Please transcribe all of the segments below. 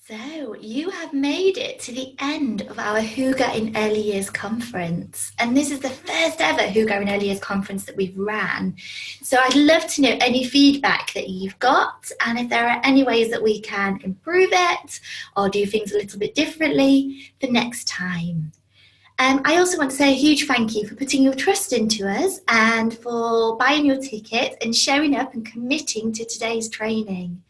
So, you have made it to the end of our Hygge in Early Years conference. And this is the first ever Hygge in Early Years conference that we've ran. So, I'd love to know any feedback that you've got and if there are any ways that we can improve it or do things a little bit differently for next time. I also want to say a huge thank you for putting your trust into us and for buying your ticket and showing up and committing to today's training.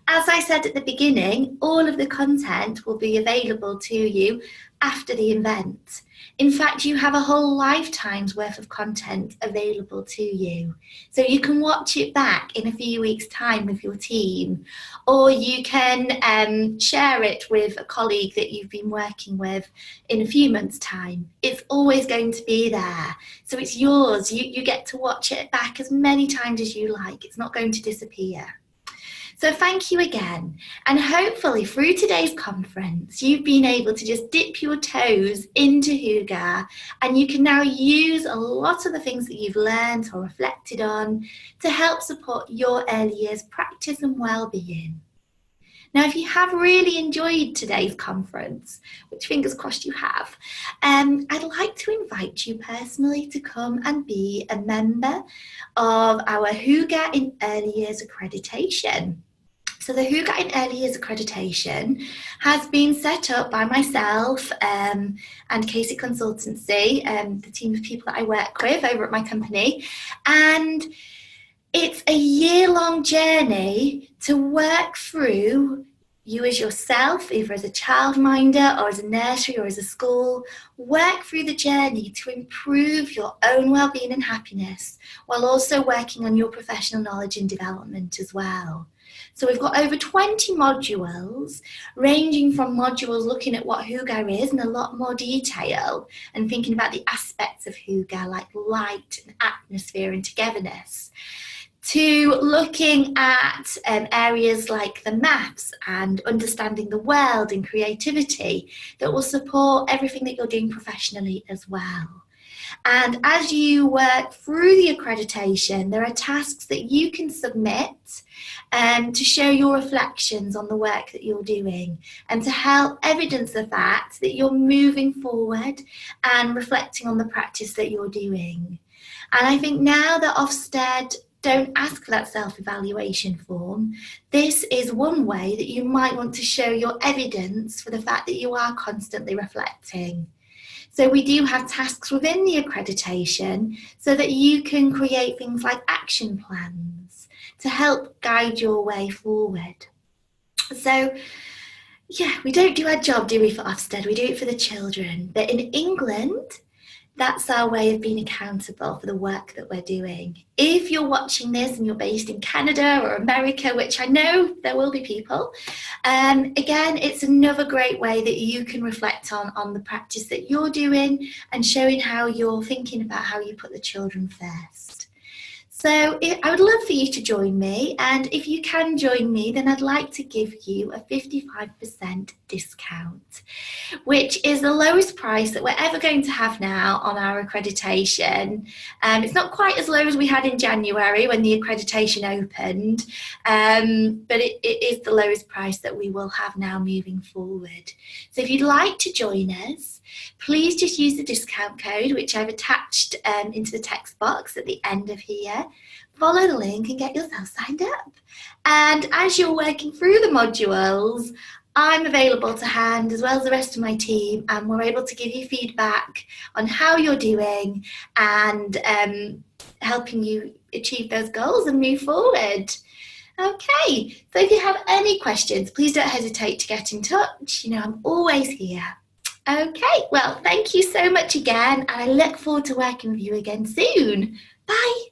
As I said at the beginning, all of the content will be available to you after the event. In fact, you have a whole lifetime's worth of content available to you. So you can watch it back in a few weeks' time with your team, or you can share it with a colleague that you've been working with in a few months' time. It's always going to be there. So it's yours. You get to watch it back as many times as you like. It's not going to disappear. So thank you again, and hopefully through today's conference you've been able to just dip your toes into Hygge, and you can now use a lot of the things that you've learned or reflected on to help support your early years practice and well-being. Now, if you have really enjoyed today's conference, which fingers crossed you have, I'd like to invite you personally to come and be a member of our Hygge in Early Years accreditation. So the Hygge in Early Years accreditation has been set up by myself and Casey Consultancy, the team of people that I work with over at my company, and it's a year-long journey to work through you as yourself, either as a childminder or as a nursery or as a school, work through the journey to improve your own well-being and happiness while also working on your professional knowledge and development as well. So we've got over 20 modules, ranging from modules looking at what Hygge is in a lot more detail and thinking about the aspects of Hygge like light and atmosphere and togetherness, to looking at areas like the maths and understanding the world and creativity that will support everything that you're doing professionally as well. And as you work through the accreditation, there are tasks that you can submit to show your reflections on the work that you're doing and to help evidence the fact that you're moving forward and reflecting on the practice that you're doing. And I think now that Ofsted don't ask for that self-evaluation form, this is one way that you might want to show your evidence for the fact that you are constantly reflecting. So we do have tasks within the accreditation so that you can create things like action plans to help guide your way forward. So yeah, we don't do our job, do we, for Ofsted? We do it for the children. But in England, that's our way of being accountable for the work that we're doing. If you're watching this and you're based in Canada or America, which I know there will be people, again, it's another great way that you can reflect on the practice that you're doing and showing how you're thinking about how you put the children first. So I would love for you to join me, and if you can join me, then I'd like to give you a 55% discount, which is the lowest price that we're ever going to have now on our accreditation. It's not quite as low as we had in January when the accreditation opened, but it is the lowest price that we will have now moving forward. So if you'd like to join us, please just use the discount code, which I've attached into the text box at the end of here. Follow the link and get yourself signed up. And as you're working through the modules, I'm available to hand as well as the rest of my team, and we're able to give you feedback on how you're doing and helping you achieve those goals and move forward. Okay, so if you have any questions, please don't hesitate to get in touch. You know, I'm always here. Okay, well, thank you so much again, and I look forward to working with you again soon. Bye.